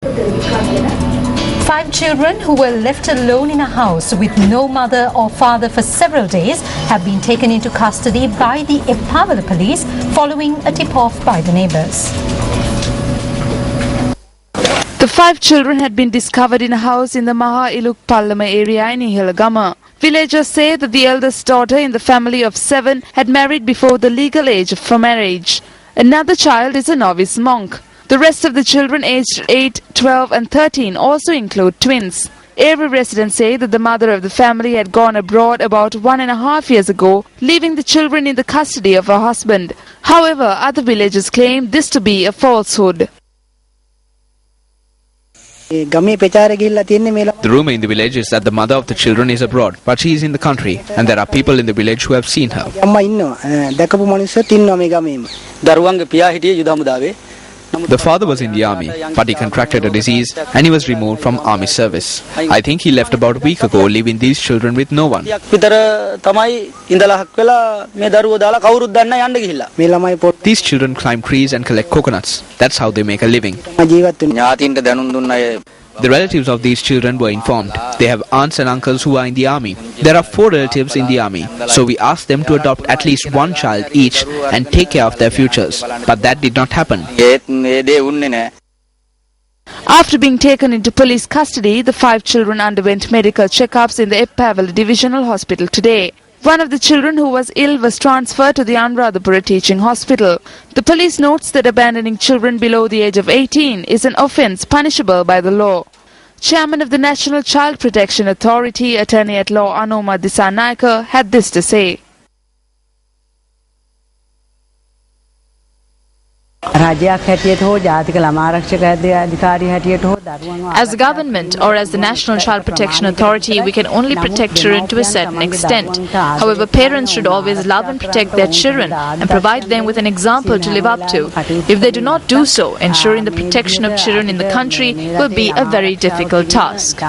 5 children who were left alone in a house with no mother or father for several days have been taken into custody by the Eppavala police following a tip-off by the neighbours. The 5 children had been discovered in a house in the Maha Iluk Pallama area in Ihalagama. Villagers say that the eldest daughter in the family of 7 had married before the legal age for marriage. Another child is a novice monk. The rest of the children aged 8, 12 and 13 also include twins. Every resident say that the mother of the family had gone abroad about 1.5 years ago, leaving the children in the custody of her husband. However, other villagers claim this to be a falsehood. The rumour in the village is that the mother of the children is abroad, but she is in the country, and there are people in the village who have seen her. The father was in the army, but he contracted a disease and he was removed from army service. I think he left about a week ago, leaving these children with no one. These children climb trees and collect coconuts. That's how they make a living. The relatives of these children were informed. They have aunts and uncles who are in the army. There are 4 relatives in the army, so we asked them to adopt at least 1 child each and take care of their futures. But that did not happen. After being taken into police custody, the 5 children underwent medical checkups in the Eppavala Divisional Hospital today. One of the children who was ill was transferred to the Anuradhapura Teaching Hospital. The police notes that abandoning children below the age of 18 is an offence punishable by the law. Chairman of the National Child Protection Authority, Attorney at Law Anoma Dissanayake, had this to say. As a government or as the National Child Protection Authority, we can only protect children to a certain extent. However, parents should always love and protect their children and provide them with an example to live up to. If they do not do so, ensuring the protection of children in the country will be a very difficult task.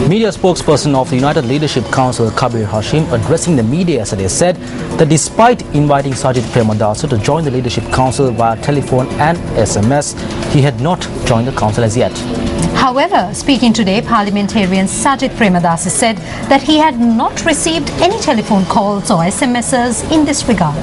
Media spokesperson of the United Leadership Council, Kabir Hashim, addressing the media yesterday, said that despite inviting Sajid Premadasa to join the Leadership Council via telephone and SMS, he had not joined the council as yet. However, speaking today, parliamentarian Sajid Premadasa said that he had not received any telephone calls or SMSs in this regard.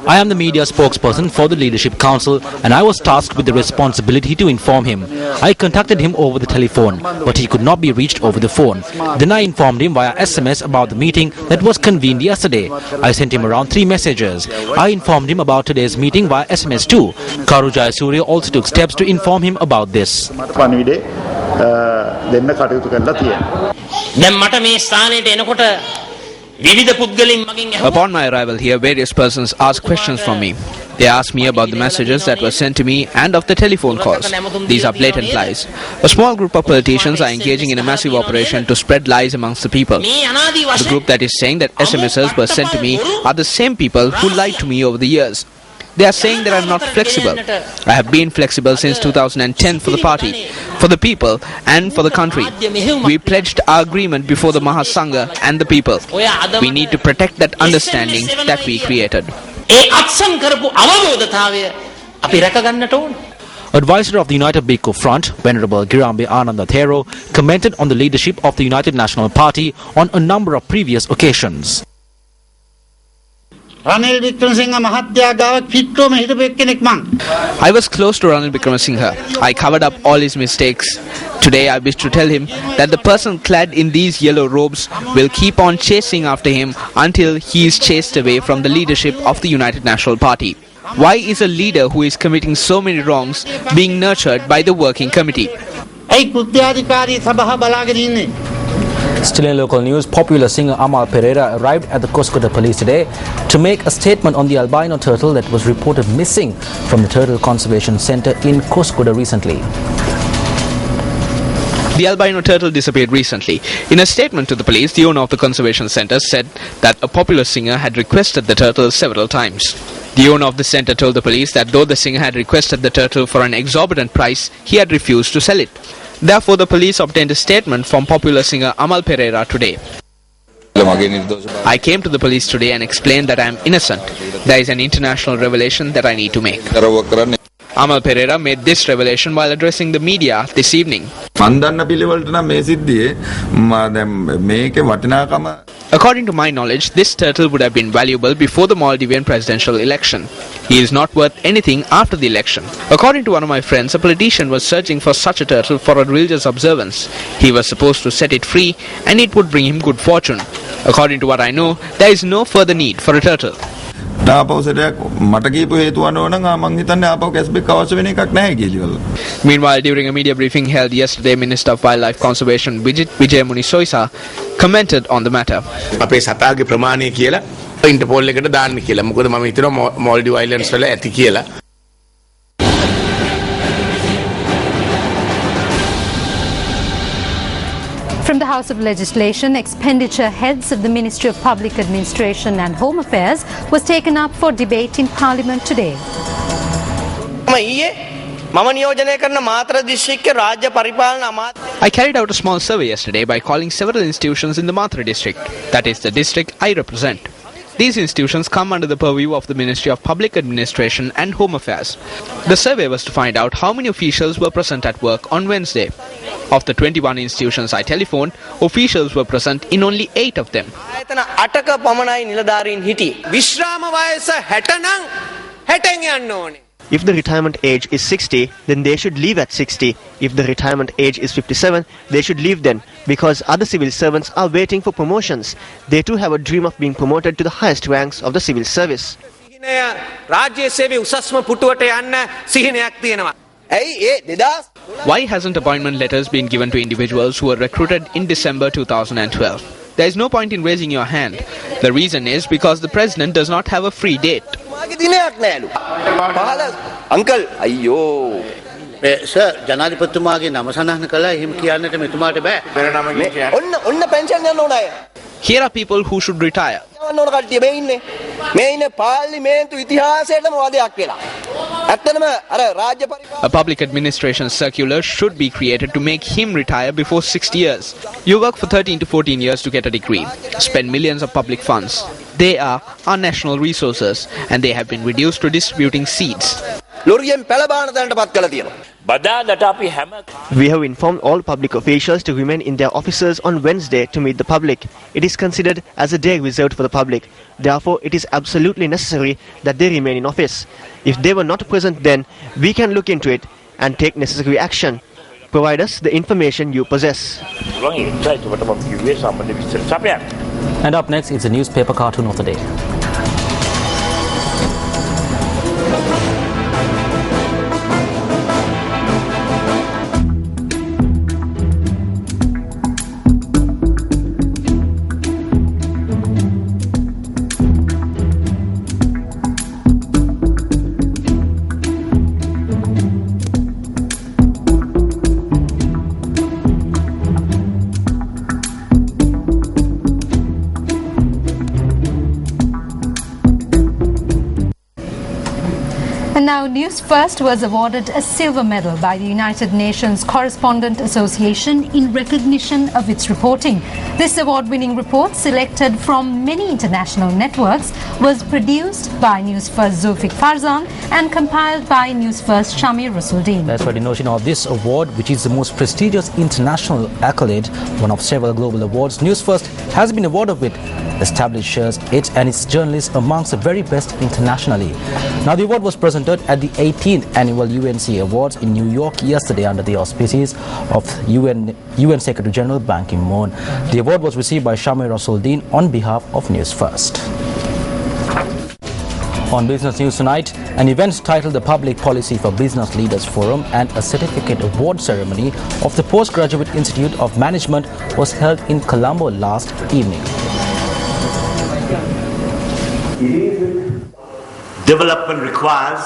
I am the media spokesperson for the Leadership Council and I was tasked with the responsibility to inform him. I contacted him over the telephone, but he could not be reached over the phone. Then I informed him via SMS about the meeting that was convened yesterday. I sent him around 3 messages. I informed him about today's meeting via SMS too. Karu Jayasuriya also took steps to inform him about this. Upon my arrival here, various persons asked questions from me. They asked me about the messages that were sent to me and of the telephone calls. These are blatant lies. A small group of politicians are engaging in a massive operation to spread lies amongst the people. The group that is saying that SMSs were sent to me are the same people who lied to me over the years. They are saying that I am not flexible. I have been flexible since 2010 for the party, for the people and for the country. We pledged our agreement before the Mahasangha and the people. We need to protect that understanding that we created. Advisor of the United Bhikkhu Front, Venerable Girambe Ananda Thero, commented on the leadership of the United National Party on a number of previous occasions. I was close to Ranil Wickremesinghe. I covered up all his mistakes. Today I wish to tell him that the person clad in these yellow robes will keep on chasing after him until he is chased away from the leadership of the United National Party. Why is a leader who is committing so many wrongs being nurtured by the working committee? Still in local news, popular singer Amal Pereira arrived at the Koskoda police today to make a statement on the albino turtle that was reported missing from the Turtle Conservation Centre in Koskoda recently. The albino turtle disappeared recently. In a statement to the police, the owner of the conservation centre said that a popular singer had requested the turtle several times. The owner of the centre told the police that though the singer had requested the turtle for an exorbitant price, he had refused to sell it. Therefore, the police obtained a statement from popular singer Amal Pereira today. I came to the police today and explained that I am innocent. There is an international revelation that I need to make. Amal Pereira made this revelation while addressing the media this evening. According to my knowledge, this turtle would have been valuable before the Maldivian presidential election. He is not worth anything after the election. According to one of my friends, a politician was searching for such a turtle for a religious observance. He was supposed to set it free and it would bring him good fortune. According to what I know, there is no further need for a turtle. Meanwhile, during a media briefing held yesterday, Minister of Wildlife Conservation Vijay Munisoisa commented on the matter. From the House of Legislation, expenditure heads of the Ministry of Public Administration and Home Affairs was taken up for debate in Parliament today. I carried out a small survey yesterday by calling several institutions in the Matra district, that is the district I represent. These institutions come under the purview of the Ministry of Public Administration and Home Affairs. The survey was to find out how many officials were present at work on Wednesday. Of the 21 institutions I telephoned, officials were present in only 8 of them. If the retirement age is 60, then they should leave at 60. If the retirement age is 57, they should leave then, because other civil servants are waiting for promotions. They too have a dream of being promoted to the highest ranks of the civil service. Why hasn't appointment letters been given to individuals who were recruited in December 2012? There is no point in raising your hand. The reason is because the president does not have a free date. Uncle, ayyo. Sir, ජනාධිපතිතුමාගේ නම සඳහන් කළා එහෙම කියන්නට මෙතුමාට බෑ. ඔන්න pension යන්න ඕන අය. Here are people who should retire. යන්න ඕන කට්ටිය මේ ඉන්නේ. මේ ඉන්නේ පාර්ලිමේන්තු ඉතිහාසයේම වදයක් වෙලා. ඇත්තටම අර රාජ්‍ය පරිපාලන A public administration circular should be created to make him retire before 60 years. You work for 13 to 14 years to get a degree, spend millions of public funds. They are our national resources and they have been reduced to distributing seeds. ලොරියෙන් පළබාන තැනටපත් කළා තියෙනවා. We have informed all public officials to remain in their offices on Wednesday to meet the public. It is considered as a day reserved for the public. Therefore, it is absolutely necessary that they remain in office. If they were not present then, we can look into it and take necessary action. Provide us the information you possess. And up next is the newspaper cartoon of the day. And now Newsfirst was awarded a silver medal by the United Nations Correspondent Association in recognition of its reporting. This award-winning report, selected from many international networks, was produced by Newsfirst Zulfiq Farzan and compiled by Newsfirst Shamir Rasuldin. That's right, Inoshi. Now this award, which is the most prestigious international accolade, one of several global awards, Newsfirst has been awarded with, establishes it and its journalists amongst the very best internationally. Now the award was presented at the 18th annual UNC Awards in New York yesterday under the auspices of UN Secretary General Ban Ki-moon. The award was received by Shamir Rasuldin on behalf of Newsfirst. On Business News tonight, an event titled the Public Policy for Business Leaders Forum and a certificate award ceremony of the Postgraduate Institute of Management was held in Colombo last evening. Development requires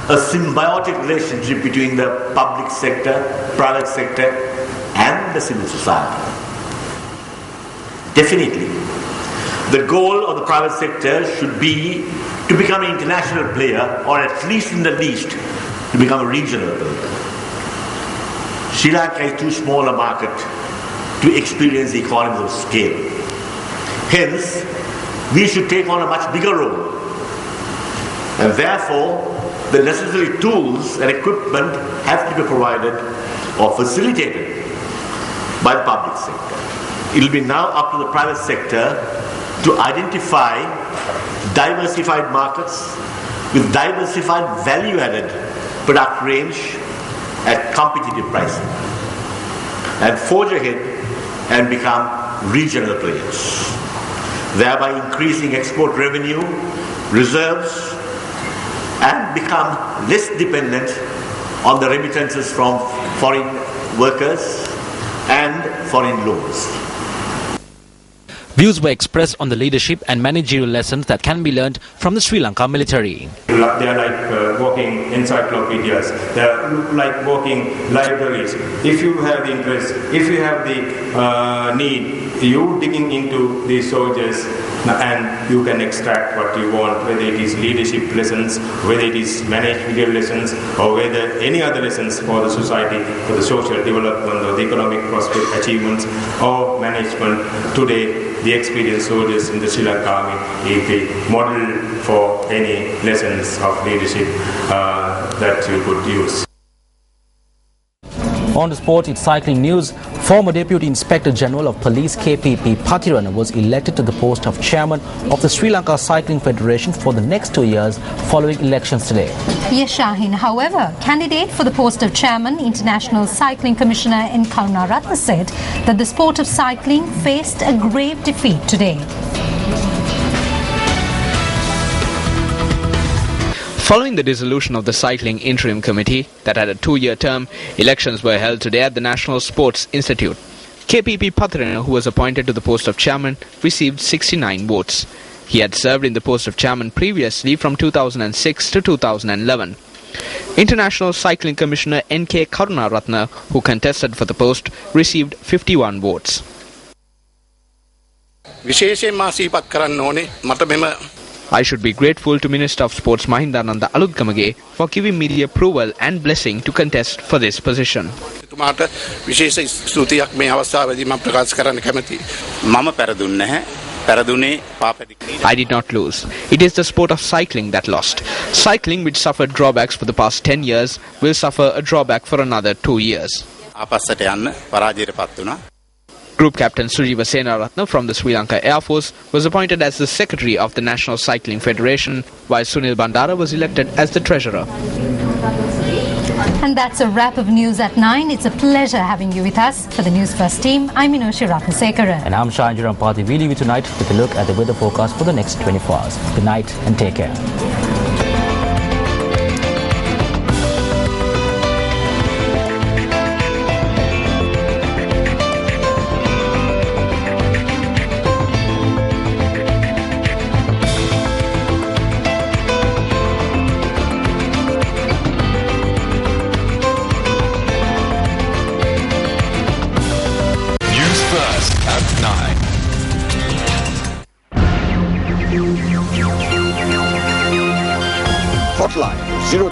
a symbiotic relationship between the public sector, private sector and the civil society. Definitely. The goal of the private sector should be to become an international player, or at least in the least to become a regional player. Sri Lanka is too small a market to experience the economies of scale. Hence, we should take on a much bigger role. And therefore, the necessary tools and equipment have to be provided or facilitated by the public sector. It will be now up to the private sector to identify diversified markets with diversified value-added product range at competitive pricing and forge ahead and become regional players, thereby increasing export revenue, reserves, and become less dependent on the remittances from foreign workers and foreign loans. Views were expressed on the leadership and managerial lessons that can be learned from the Sri Lanka military. They are like walking encyclopedias, they are like walking libraries. If you have the interest, if you have the need, you digging into these soldiers and you can extract what you want, whether it is leadership lessons, whether it is managerial lessons, or whether any other lessons for the society, for the social development or the economic prospect achievements or management. Today, the experienced soldiers in the Sri Lanka Army is the model for any lessons of leadership that you could use. On the sport, it's cycling news. Former Deputy Inspector General of Police KPP Pathiran was elected to the post of Chairman of the Sri Lanka Cycling Federation for the next 2 years following elections today. Yes, Shahin. However, candidate for the post of Chairman, International Cycling Commissioner N. Karunaratne said that the sport of cycling faced a grave defeat today. Following the dissolution of the Cycling Interim Committee that had a 2-year term, elections were held today at the National Sports Institute. KPP Pathiran, who was appointed to the post of chairman, received 69 votes. He had served in the post of chairman previously from 2006 to 2011. International Cycling Commissioner N.K. Karunaratne, who contested for the post, received 51 votes. I should be grateful to Minister of Sports Mahindananda Alutgamage for giving me the approval and blessing to contest for this position. I did not lose. It is the sport of cycling that lost. Cycling, which suffered drawbacks for the past 10 years, will suffer a drawback for another 2 years. Group Captain Sujiva Senaratne from the Sri Lanka Air Force was appointed as the Secretary of the National Cycling Federation, while Sunil Bandara was elected as the Treasurer. And that's a wrap of news at 9. It's a pleasure having you with us. For the Newsfirst team, I'm Minoshi Ratnasekaran. And I'm Shanjiram Pati. We'll leave you tonight with a look at the weather forecast for the next 24 hours. Good night and take care. Hotline 0